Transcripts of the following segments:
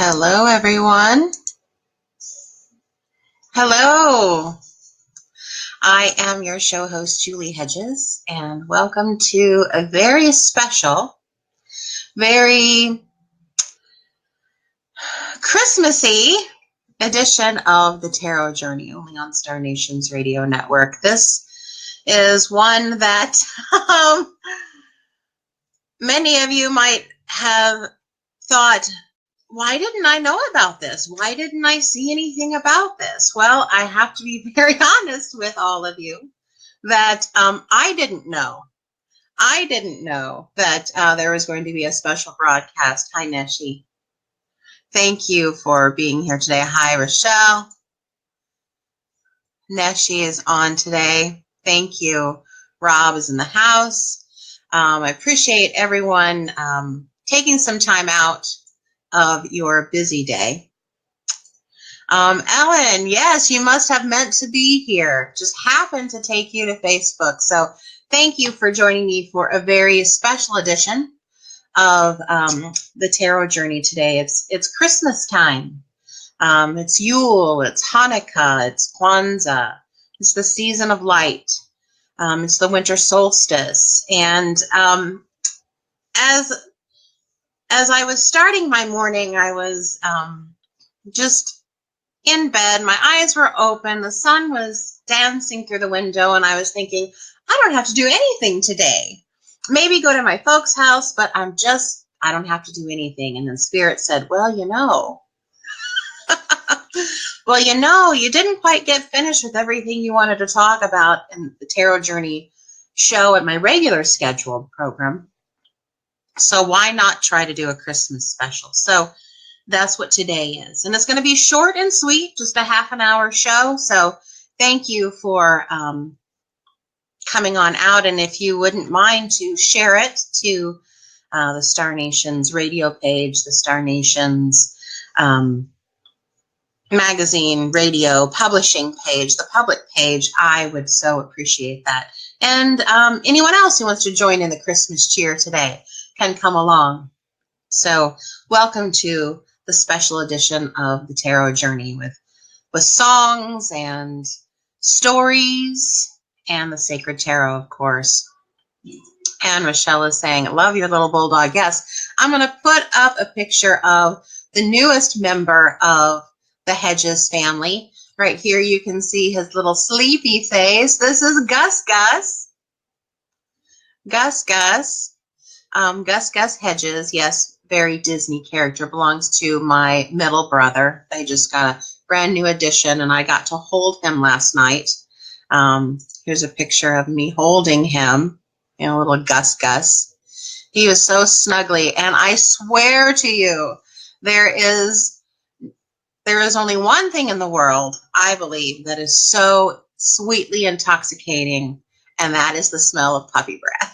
Hello, everyone. Hello. I am your show host, Julie Hedges, and welcome to a very special, very Christmassy edition of the Tarot Journey, only on Star Nations Radio Network. This is one that many of you might have thought, why didn't I know about this? Why didn't I see anything about this? Well, I have to be very honest with all of you that I didn't know. I didn't know that there was going to be a special broadcast. Hi, Neshi. Thank you for being here today. Hi, Rochelle. Neshi is on today. Thank you. Rob is in the house. I appreciate everyone taking some time out of your busy day. Ellen, yes, you must have meant to be here. Just happened to take you to Facebook. So thank you for joining me for a very special edition of the Tarot Journey today. It's Christmas time. It's Yule, it's Hanukkah, it's Kwanzaa. It's the season of light. It's the winter solstice. And as I was starting my morning, I was just in bed. My eyes were open. The sun was dancing through the window, and I was thinking, I don't have to do anything today. Maybe go to my folks' house, but I don't have to do anything. And then Spirit said, well, you know, you didn't quite get finished with everything you wanted to talk about in the Tarot Journey show at my regular scheduled program. So why not try to do a Christmas special? So that's what today is. And it's going to be short and sweet, just a half an hour show. So thank you for coming on out. And if you wouldn't mind to share it to the Star Nations radio page, the Star Nations magazine, radio, publishing page, the public page, I would so appreciate that. And anyone else who wants to join in the Christmas cheer today can come along. So welcome to the special edition of the Tarot Journey with songs and stories and the Sacred Tarot, of course. And Rochelle is saying, love your little bulldog. Yes, I'm going to put up a picture of the newest member of the Hedges family. Right here you can see his little sleepy face. This is Gus Gus. Gus Gus. Gus Gus Hedges, yes, very Disney character, belongs to my middle brother. They just got a brand new edition, and I got to hold him last night. Here's a picture of me holding him, little Gus Gus. He was so snuggly, and I swear to you, there is only one thing in the world, I believe, that is so sweetly intoxicating, and that is the smell of puppy breath.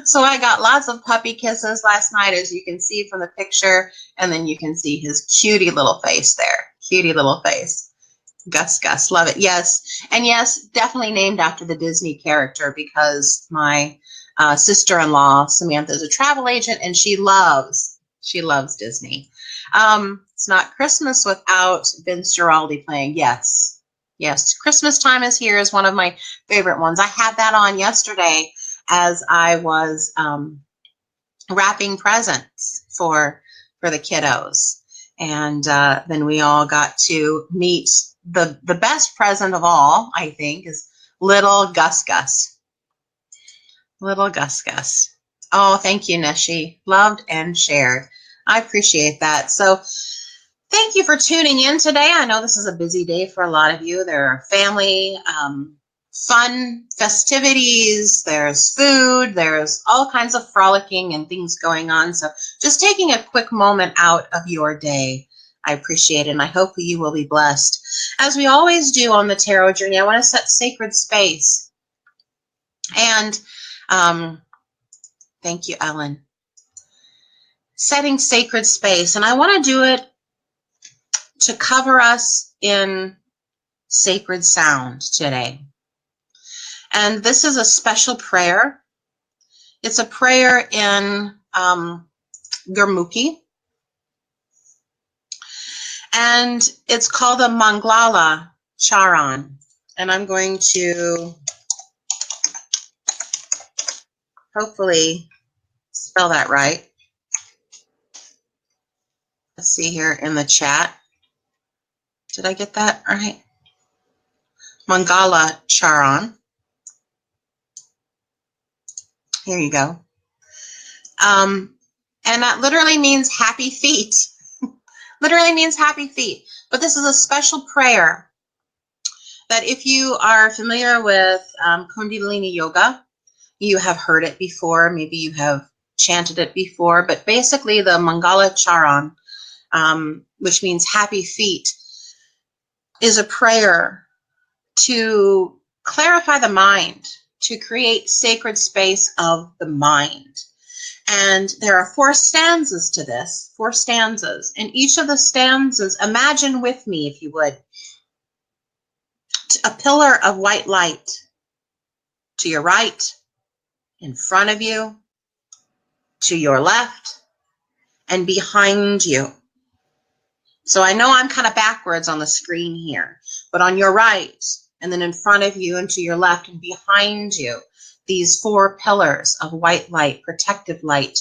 So I got lots of puppy kisses last night, as you can see from the picture, and then you can see his cutie little face there. Cutie little face. Gus Gus, love it. Yes, and yes, definitely named after the Disney character, because my sister-in-law, Samantha, is a travel agent, and she loves Disney. It's not Christmas without Vince Guaraldi playing. Yes, Christmas Time is Here is one of my favorite ones. I had that on yesterday as I was wrapping presents for the kiddos. And then we all got to meet the best present of all, I think, is little Gus Gus. Little Gus Gus. Oh, thank you, Neshi. Loved and shared. I appreciate that. So thank you for tuning in today. I know this is a busy day for a lot of you. There are family fun festivities, there's food, there's all kinds of frolicking and things going on. So just taking a quick moment out of your day, I appreciate it, and I hope you will be blessed. As we always do on the Tarot Journey, I want to set sacred space. And thank you, Ellen. Setting sacred space, and I want to do it to cover us in sacred sound today. And this is a special prayer. It's a prayer in Gurmukhi. And it's called the Manglala Charan. And I'm going to hopefully spell that right. Let's see here in the chat. Did I get that right? Mangala Charan. Here you go. And that literally means happy feet. Literally means happy feet. But this is a special prayer that if you are familiar with Kundalini Yoga, you have heard it before. Maybe you have chanted it before. But basically the Mangala Charan, which means happy feet, is a prayer to clarify the mind, to create sacred space of the mind. And there are 4 stanzas to this, 4 stanzas. And each of the stanzas, imagine with me, if you would, a pillar of white light to your right, in front of you, to your left, and behind you. So I know I'm kind of backwards on the screen here, but on your right, and then in front of you and to your left and behind you, these 4 pillars of white light, protective light.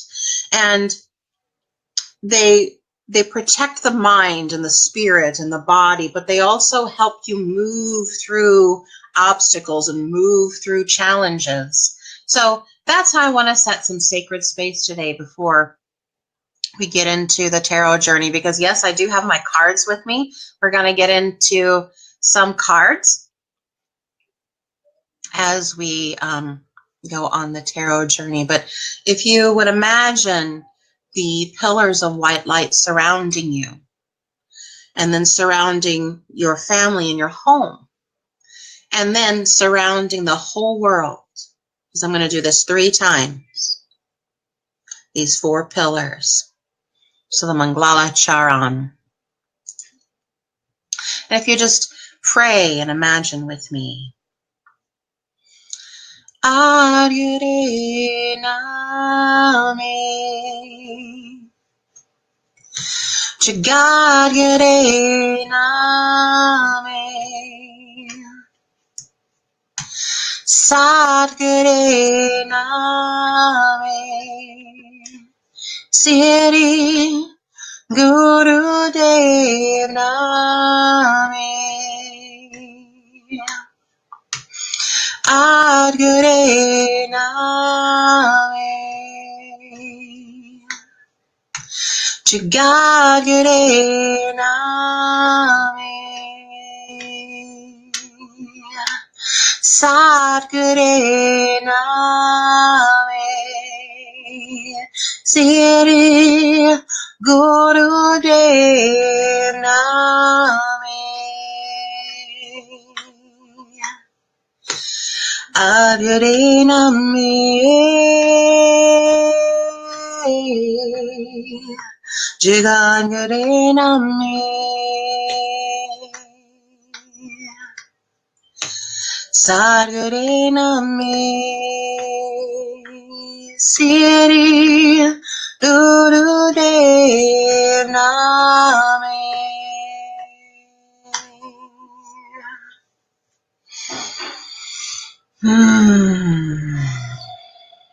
And they protect the mind and the spirit and the body, but they also help you move through obstacles and move through challenges. So that's how I want to set some sacred space today before we get into the tarot journey, because yes, I do have my cards with me. We're going to get into some cards as we go on the tarot journey. But if you would imagine the pillars of white light surrounding you, and then surrounding your family and your home, and then surrounding the whole world, because I'm going to do this 3 times, these 4 pillars. So the Manglala Charan. And if you just pray and imagine with me. Aryare Name Jagadyare Name Sadgare Name Siri Guru Dev Name Adgare Name Jagadyare Name Sadgare Name Siri Guru Dev Name Adgare Name Jagadyare Name Sadgare Name Siri Guru Dev Name.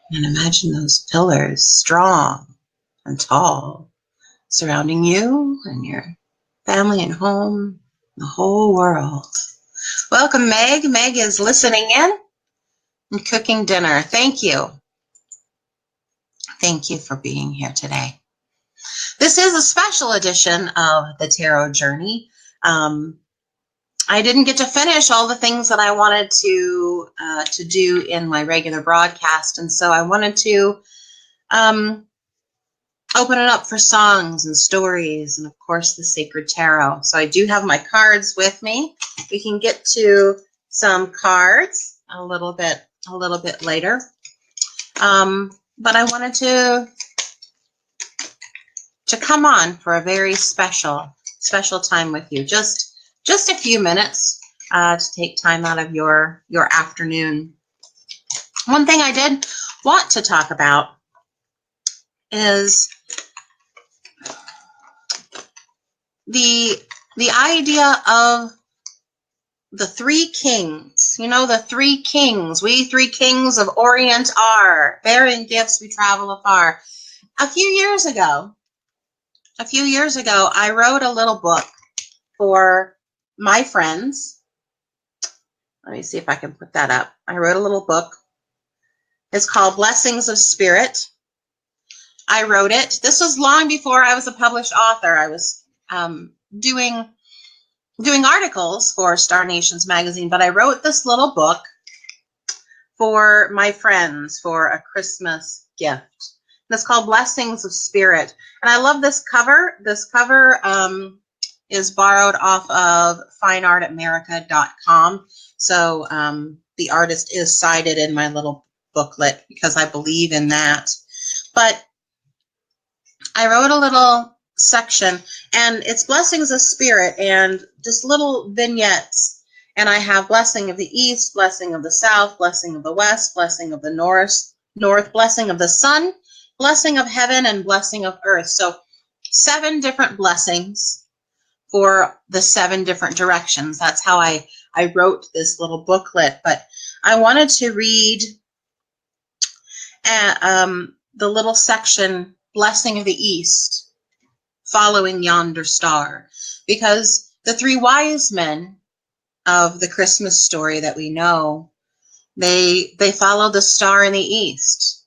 And imagine those pillars strong and tall, surrounding you and your family and home, the whole world. Welcome, Meg. Meg is listening in and cooking dinner. Thank you. Thank you for being here today. This is a special edition of the Tarot Journey. I didn't get to finish all the things that I wanted to do in my regular broadcast, and so I wanted to open it up for songs and stories, and of course the Sacred Tarot. So I do have my cards with me. We can get to some cards a little bit later, but I wanted to come on for a very special time with you. Just a few minutes to take time out of your afternoon. One thing I did want to talk about is the idea of the three kings, the three kings, we three kings of Orient are, bearing gifts we travel afar. A few years ago, I wrote a little book for my friends. Let me see if I can put that up. I wrote a little book. It's called Blessings of Spirit. I wrote it. This was long before I was a published author. I was doing articles for Star Nations magazine, but I wrote this little book for my friends for a Christmas gift. It's called Blessings of Spirit. And I love this cover. This cover is borrowed off of fineartamerica.com. So the artist is cited in my little booklet because I believe in that. But I wrote a little section, and it's Blessings of Spirit and just little vignettes. And I have blessing of the east, blessing of the south, blessing of the west, blessing of the north, blessing of the sun, blessing of heaven, and blessing of earth. So 7 different blessings for the 7 different directions. That's how I wrote this little booklet. But I wanted to read the little section, Blessing of the East, following yonder star, because the 3 wise men of the Christmas story that we know, they followed the star in the east,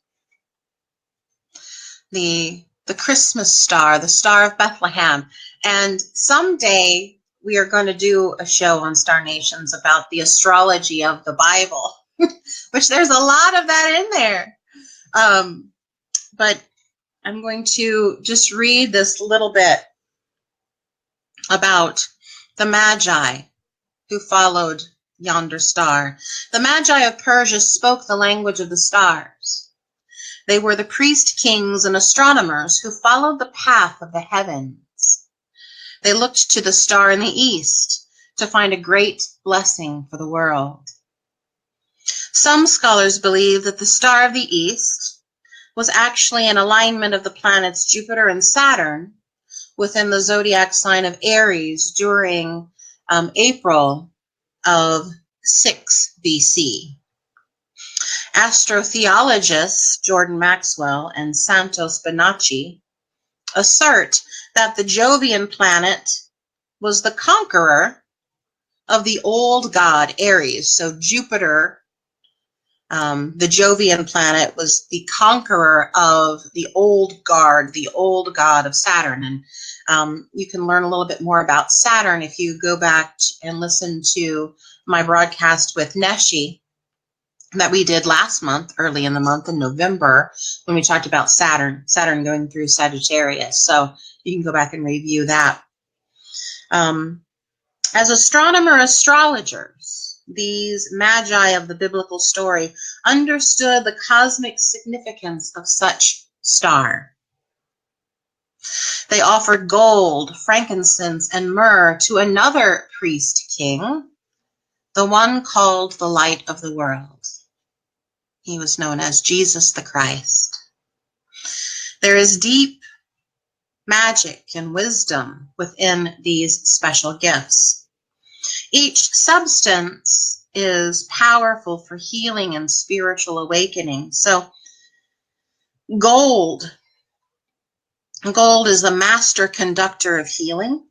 the Christmas star, the Star of Bethlehem. And someday we are going to do a show on Star Nations about the astrology of the Bible, which there's a lot of that in there. But I'm going to just read this little bit about the Magi who followed yonder star. The Magi of Persia spoke the language of the stars. They were the priest kings and astronomers who followed the path of the heavens. They looked to the star in the east to find a great blessing for the world. Some scholars believe that the star of the east was actually an alignment of the planets Jupiter and Saturn within the zodiac sign of Aries during April of 6 BC. Astrotheologists Jordan Maxwell and Santos Bonacci assert that the Jovian planet was the conqueror of the old god Aries. So Jupiter, the Jovian planet, was the conqueror of the old god of Saturn. And you can learn a little bit more about Saturn if you go back and listen to my broadcast with Neshi that we did last month, early in the month in November, when we talked about Saturn going through Sagittarius. So you can go back and review that. As astrologers, these magi of the biblical story understood the cosmic significance of such star. They offered gold, frankincense, and myrrh to another priest king, the one called the Light of the World. He was known as Jesus the Christ. There is deep magic and wisdom within these special gifts. Each substance is powerful for healing and spiritual awakening. So gold is the master conductor of healing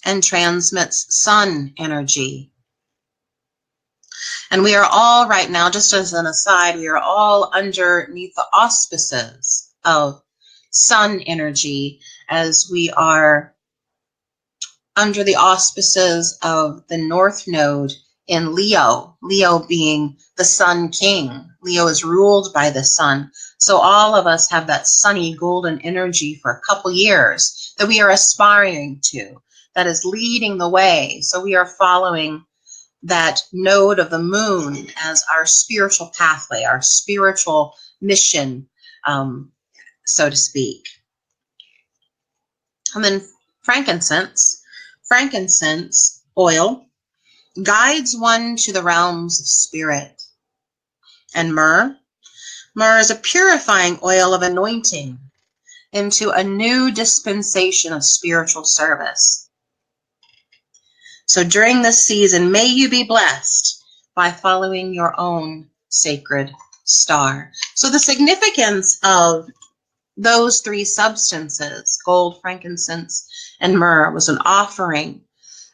and transmits sun energy. And we are all right now, just as an aside, we are all underneath the auspices of sun energy, as we are under the auspices of the North Node in Leo, Leo being the Sun King. Leo is ruled by the sun. So all of us have that sunny golden energy for a couple years that we are aspiring to, that is leading the way. So we are following that node of the moon as our spiritual pathway, our spiritual mission, so to speak. And then frankincense oil guides one to the realms of spirit. And myrrh is a purifying oil of anointing. into a new dispensation of spiritual service. So during this season, may you be blessed by following your own sacred star. So the significance of those three substances, gold, frankincense, and myrrh, was an offering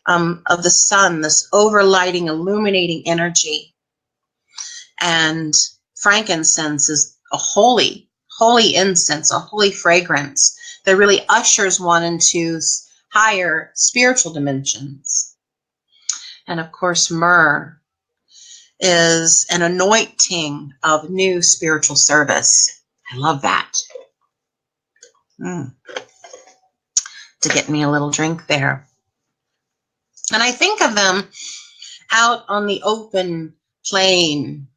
of the sun, this overlighting, illuminating energy. And frankincense is a holy incense, a holy fragrance that really ushers one into higher spiritual dimensions. And of course, myrrh is an anointing of new spiritual service. I love that. To get me a little drink there. And I think of them out on the open plain,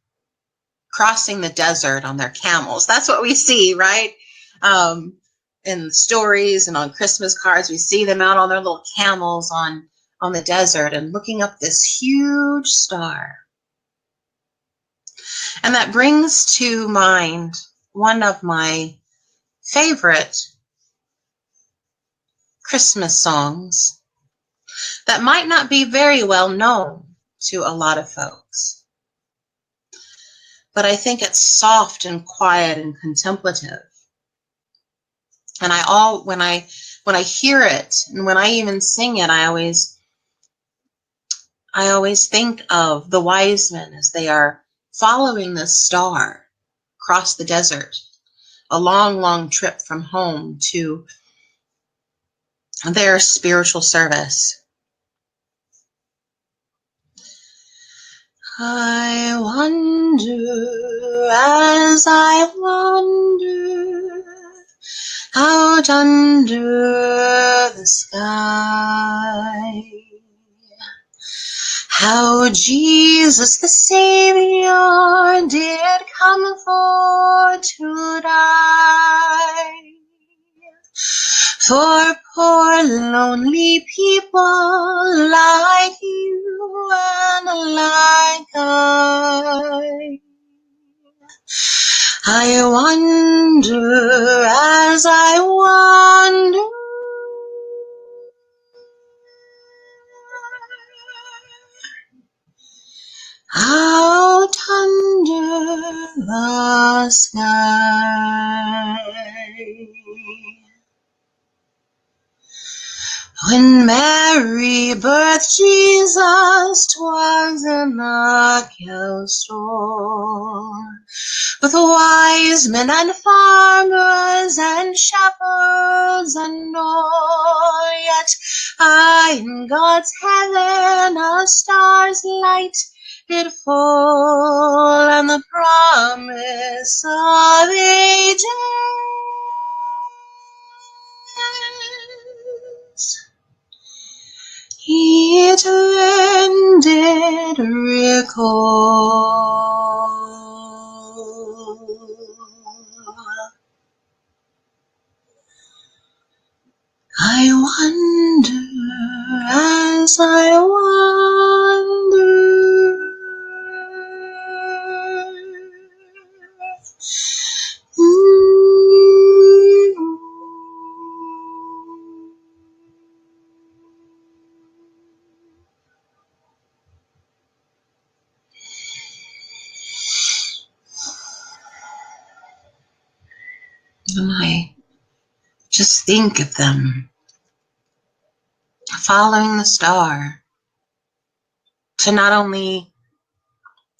crossing the desert on their camels. That's what we see, right? In stories and on Christmas cards, we see them out on their little camels on the desert and looking up this huge star. And that brings to mind one of my favorite Christmas songs that might not be very well known to a lot of folks. But I think it's soft and quiet and contemplative. And when I hear it and when I even sing it, I always think of the wise men as they are following this star across the desert, a long, long trip from home to their spiritual service. I wonder as I wander out under the sky, how Jesus the Savior did come for to die. For poor lonely people like you and like I wonder as I wander out under the sky. When Mary birthed Jesus, 'twas in a cow stall, with wise men and farmers and shepherds and all. Yet high in God's heaven a star's light did fall, and the promise of ages it then did recall. I wonder as I wander and I just think of them following the star to not only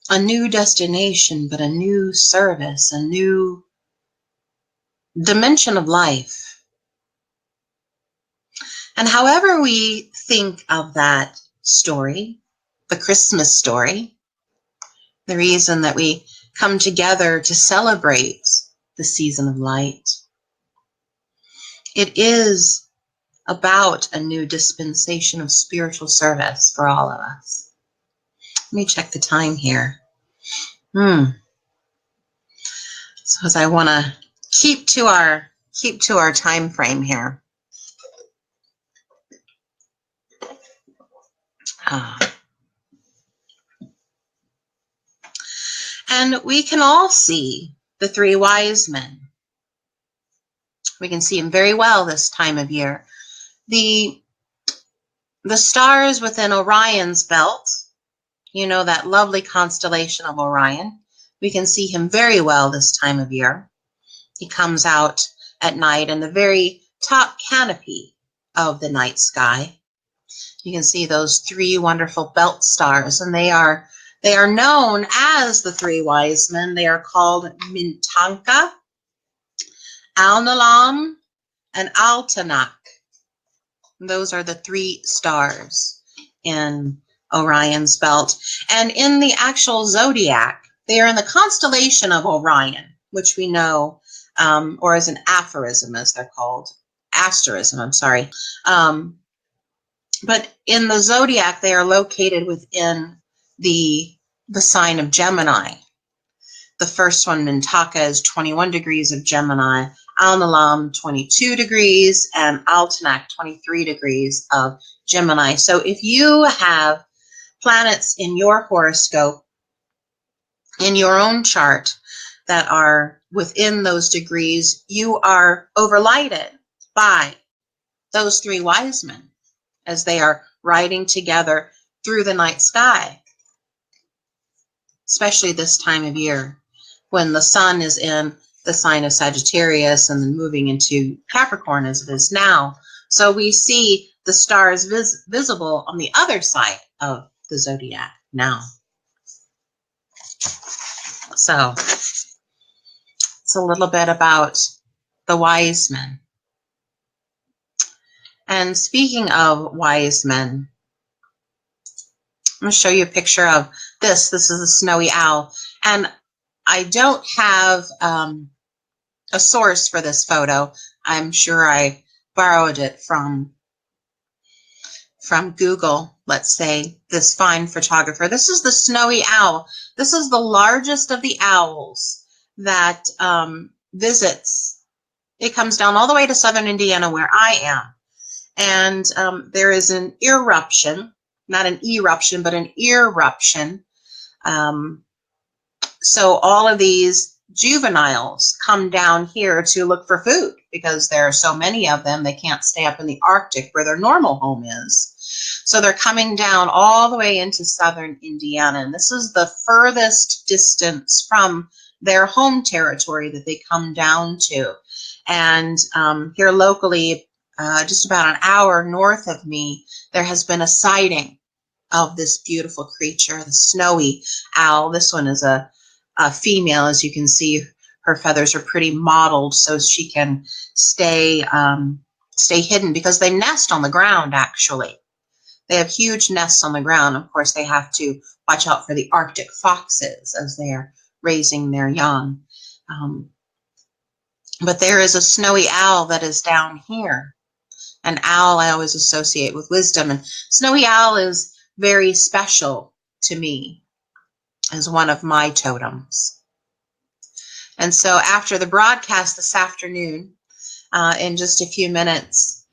a new destination, but a new service, a new dimension of life. And however we think of that story, the Christmas story, the reason that we come together to celebrate the season of light, it is about a new dispensation of spiritual service for all of us. Let me check the time here. So as I want to keep to our time frame here. And we can all see the three wise men We can see him very well this time of year. The stars within Orion's belt, you know, that lovely constellation of Orion, we can see him very well this time of year. He comes out at night in the very top canopy of the night sky. You can see those three wonderful belt stars, and they are known as the three wise men. They are called Mintanka, Alnilam, and Altanak. Those are the three stars in Orion's belt. And in the actual zodiac, they are in the constellation of Orion, which we know, or as an aphorism, as they're called. Asterism, I'm sorry. But in the zodiac, they are located within the sign of Gemini. The first one, Mintaka, is 21 degrees of Gemini, Alnilam 22 degrees, and Altanak 23 degrees of Gemini. So if you have planets in your horoscope, in your own chart, that are within those degrees, you are overlighted by those three wise men as they are riding together through the night sky, especially this time of year when the sun is in the sign of Sagittarius and then moving into Capricorn as it is now. So we see the stars visible on the other side of the zodiac now. So it's a little bit about the wise men. And speaking of wise men, I'm going to show you a picture of this. This is a snowy owl. And I don't have a source for this photo. I'm sure I borrowed it from Google, let's say, this fine photographer. This is the snowy owl. This is the largest of the owls that visits. It comes down all the way to southern Indiana where I am. And there is an eruption, not an eruption, but an eruption. So all of these juveniles come down here to look for food because there are so many of them. They can't stay up in the Arctic where their normal home is. So they're coming down all the way into southern Indiana. And this is the furthest distance from their home territory that they come down to. And here locally, just about an hour north of me, there has been a sighting of this beautiful creature, the snowy owl. This one is a female. As you can see, her feathers are pretty mottled so she can stay hidden because they nest on the ground, actually. They have huge nests on the ground. Of course, they have to watch out for the Arctic foxes as they are raising their young. But there is a snowy owl that is down here. An owl I always associate with wisdom, and snowy owl is very special to me as one of my totems. And so after the broadcast this afternoon, in just a few minutes,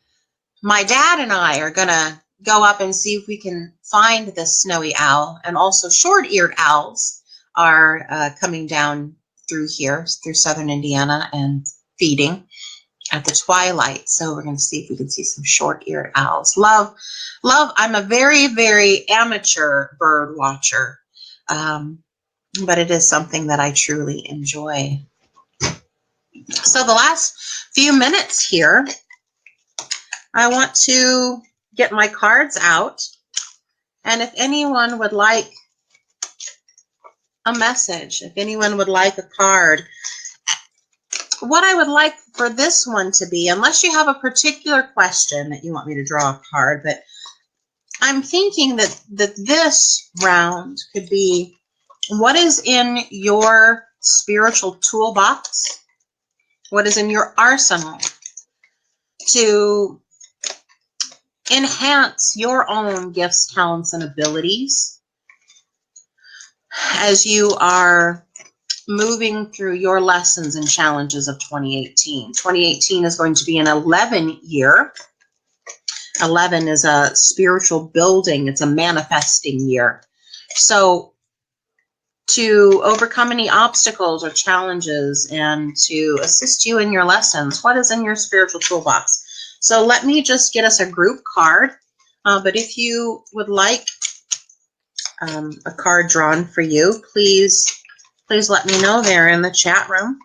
my dad and I are going to go up and see if we can find this snowy owl. And also short-eared owls are coming down through here, through southern Indiana, and feeding at the twilight. So we're going to see if we can see some short-eared owls. Love, I'm a very, very amateur bird watcher, but it is something that I truly enjoy. So the last few minutes here, I want to get my cards out. And if anyone would like a message, if anyone would like a card, what I would like for this one to be, unless you have a particular question that you want me to draw a card, but I'm thinking that this round could be, what is in your spiritual toolbox? What is in your arsenal to enhance your own gifts, talents, and abilities as you are moving through your lessons and challenges of 2018. 2018 is going to be an 11 year. 11 is a spiritual building. It's a manifesting year. So to overcome any obstacles or challenges and to assist you in your lessons. What is in your spiritual toolbox? So let me just get us a group card. But if you would like a card drawn for you, please let me know there in the chat room.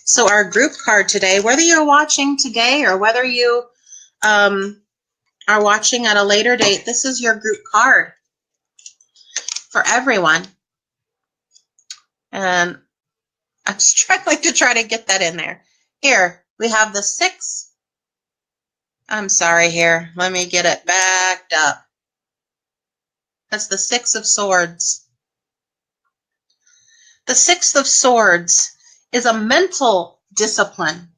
So our group card today, whether you're watching today or whether you are watching at a later date, this is your group card for everyone. And I'm just trying to get that in there. Here, we have the 6. I'm sorry here. Let me get it backed up. That's the 6 of Swords. The 6 of Swords is a mental discipline.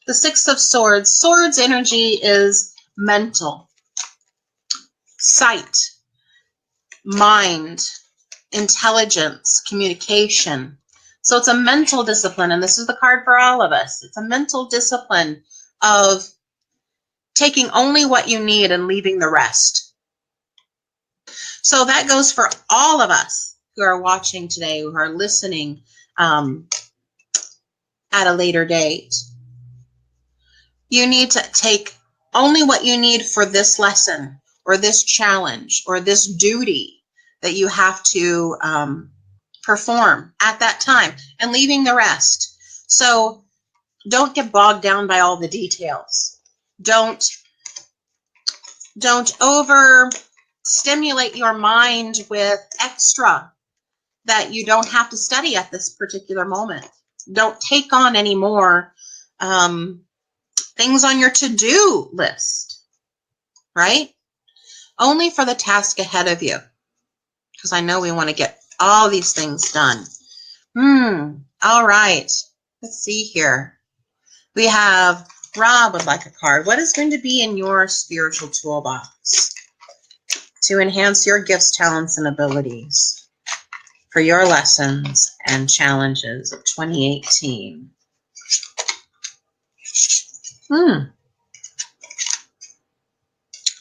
The 6 of Swords, Swords energy is mental, sight, mind, intelligence, communication. So it's a mental discipline, and this is the card for all of us. It's a mental discipline of taking only what you need and leaving the rest. So that goes for all of us who are watching today, who are listening at a later date. You need to take only what you need for this lesson or this challenge or this duty that you have to perform at that time, and leaving the rest. So don't get bogged down by all the details. Don't over stimulate your mind with extra that you don't have to study at this particular moment. Don't take on any more things on your to-do list, right? Only for the task ahead of you, because I know we want to get all these things done. All right. Let's see here. We have Rob would like a card. What is going to be in your spiritual toolbox to enhance your gifts, talents, and abilities for your lessons and challenges of 2018?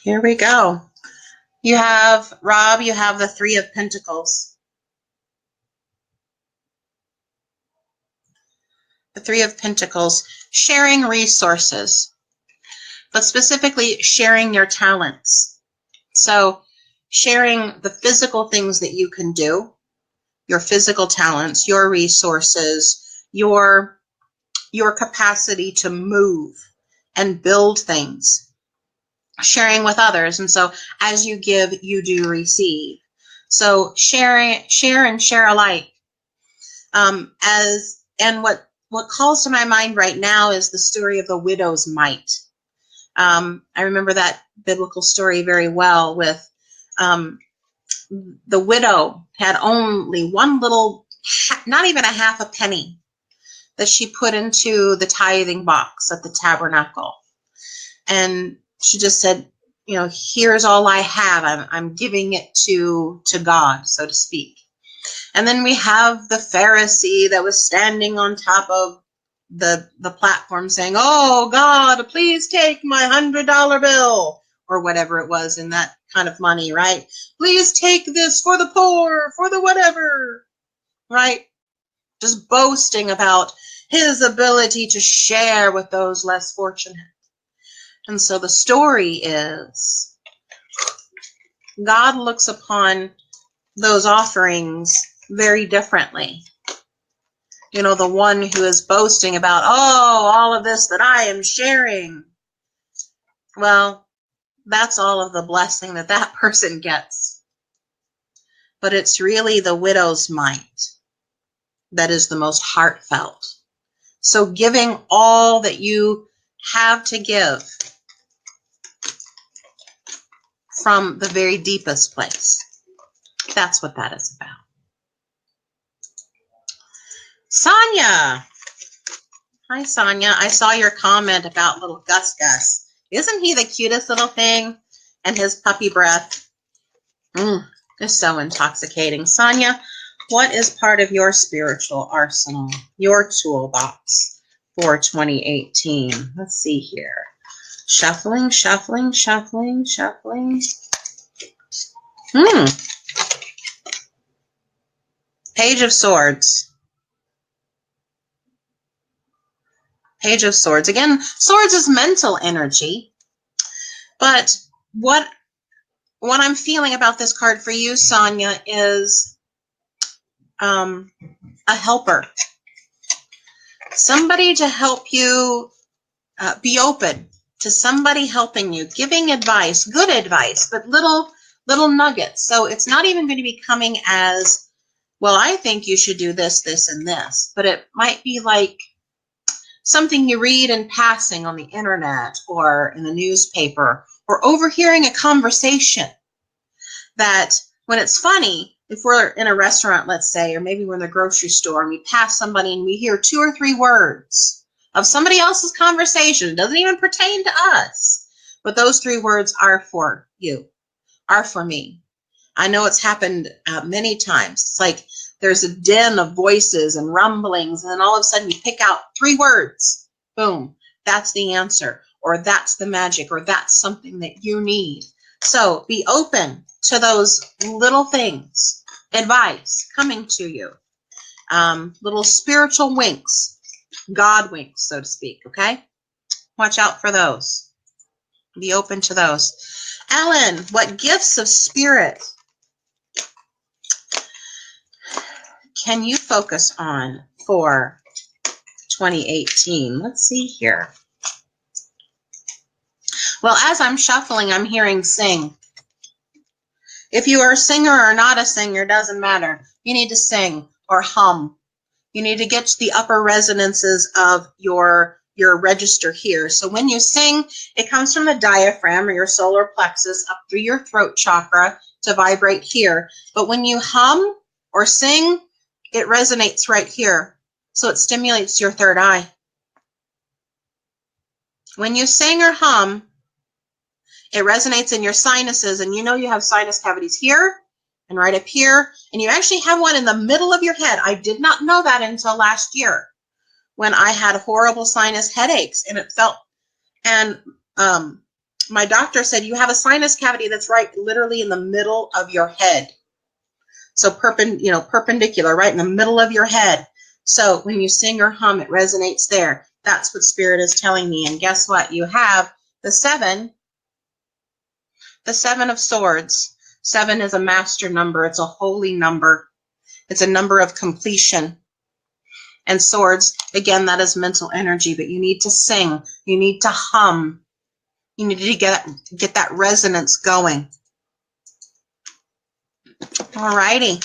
Here we go. You have, Rob, you have the 3 of Pentacles. The 3 of Pentacles, sharing resources, but specifically sharing your talents. So sharing the physical things that you can do, your physical talents, your resources, your capacity to move and build things, sharing with others. And so as you give, you do receive. So share and share alike. What calls to my mind right now is the story of the widow's mite. I remember that biblical story very well with the widow had only one little, not even a half a penny that she put into the tithing box at the tabernacle. And she just said, here's all I have. I'm giving it to God, so to speak. And then we have the Pharisee that was standing on top of the platform saying, "Oh, God, please take my $100 bill," or whatever it was in that kind of money, right? "Please take this for the poor, for the whatever," right? Just boasting about his ability to share with those less fortunate. And so the story is, God looks upon those offerings very differently. The one who is boasting about, all of this that I am sharing. Well, that's all of the blessing that person gets. But it's really the widow's mite that is the most heartfelt. So giving all that you have to give from the very deepest place. That's what that is about. Sonia. Hi, Sonia. I saw your comment about little Gus Gus. Isn't he the cutest little thing? And his puppy breath. It's so intoxicating. Sonia, what is part of your spiritual arsenal, your toolbox for 2018? Let's see here. Shuffling, shuffling, shuffling, shuffling. Page of Swords. Page of Swords. Again, swords is mental energy. But what I'm feeling about this card for you, Sonia, is a helper. Somebody to help you be open to somebody helping you, giving advice, good advice, but little nuggets. So it's not even going to be coming as, well, I think you should do this, this, and this. But it might be like something you read in passing on the internet or in the newspaper, or overhearing a conversation that when it's funny, if we're in a restaurant, let's say, or maybe we're in the grocery store and we pass somebody and we hear 2 or 3 words of somebody else's conversation, it doesn't even pertain to us, but those 3 words are for you, are for me. I know it's happened many times. It's like there's a din of voices and rumblings, and then all of a sudden you pick out 3 words. Boom, that's the answer, or that's the magic, or that's something that you need. So be open to those little things, advice coming to you, little spiritual winks, God winks, so to speak, okay? Watch out for those. Be open to those. Ellen, what gifts of spirit can you focus on for 2018? Let's see here. Well, as I'm shuffling, I'm hearing sing. If you are a singer or not a singer, doesn't matter. You need to sing or hum. You need to get to the upper resonances of your register here. So when you sing, it comes from the diaphragm or your solar plexus up through your throat chakra to vibrate here. But when you hum or sing, it resonates right here. So it stimulates your third eye. When you sing or hum, it resonates in your sinuses, and you know you have sinus cavities here and right up here, and you actually have one in the middle of your head. I did not know that until last year when I had horrible sinus headaches, and it felt, and my doctor said, you have a sinus cavity that's right literally in the middle of your head. So perpendicular, right in the middle of your head. So when you sing or hum, it resonates there. That's what Spirit is telling me. And guess what? You have the 7 of Swords. 7 is a master number. It's a holy number. It's a number of completion. And Swords, again, that is mental energy, but you need to sing. You need to hum. You need to get that resonance going. All righty.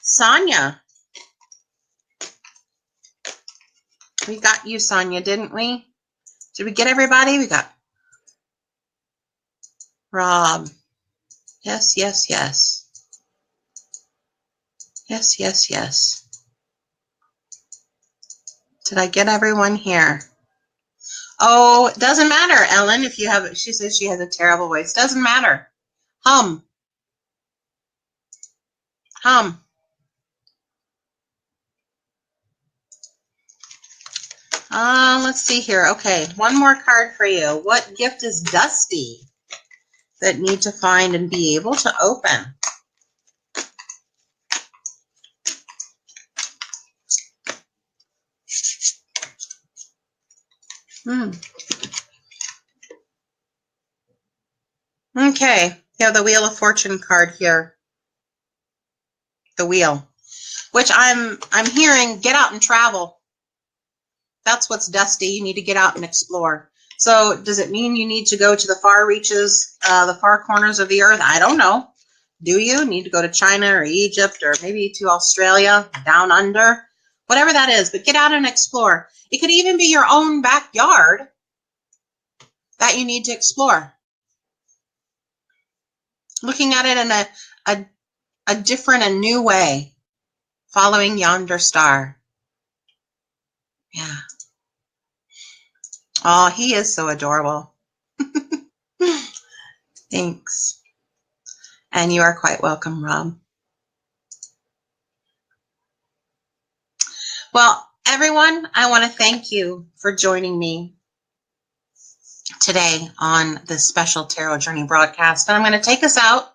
Sonia. We got you, Sonia, didn't we? Did we get everybody? We got Rob. Yes, yes, yes. Yes, yes, yes. Did I get everyone here? Oh, it doesn't matter, Ellen, if you have, she says she has a terrible voice. Doesn't matter. Hum. Hum. Let's see here. Okay, one more card for you. What gift is Dusty that need to find and be able to open? Okay, you have the Wheel of Fortune card here. The wheel, which I'm hearing, get out and travel. That's what's Dusty. You need to get out and explore. So does it mean you need to go to the far reaches, the far corners of the earth? I don't know. Do you need to go to China or Egypt or maybe to Australia, down under? Whatever that is, but get out and explore. It could even be your own backyard that you need to explore. Looking at it in a different and new way, following yonder star. Yeah. Oh, he is so adorable. Thanks. And you are quite welcome, Rob. Well, everyone, I want to thank you for joining me today on this special Tarot Journey broadcast. And I'm going to take us out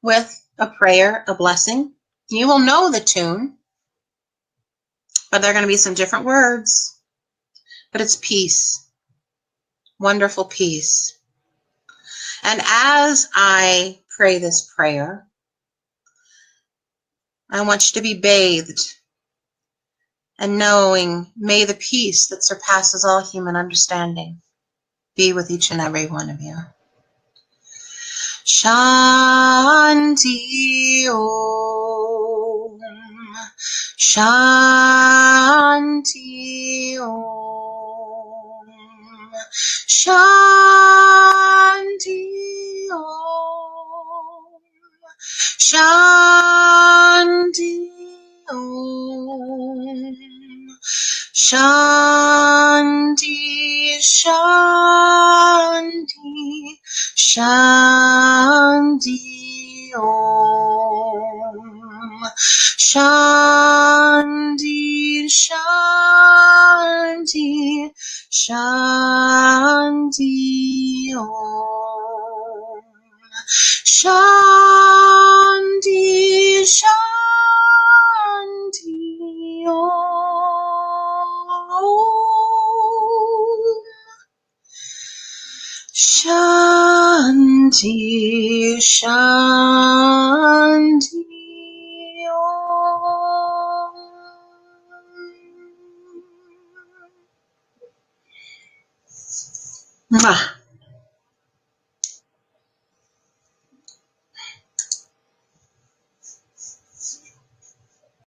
with a prayer, a blessing. You will know the tune, but there are going to be some different words. But it's peace, wonderful peace. And as I pray this prayer, I want you to be bathed and knowing, may the peace that surpasses all human understanding be with each and every one of you. Shanti Om. Shanti Om. Shanti Om. Shanti Om. Shanti, Shanti, Shanti Om. Shanti, Shanti, Shanti Om. Shanti, Shanti Om. Shanti, Shanti Om.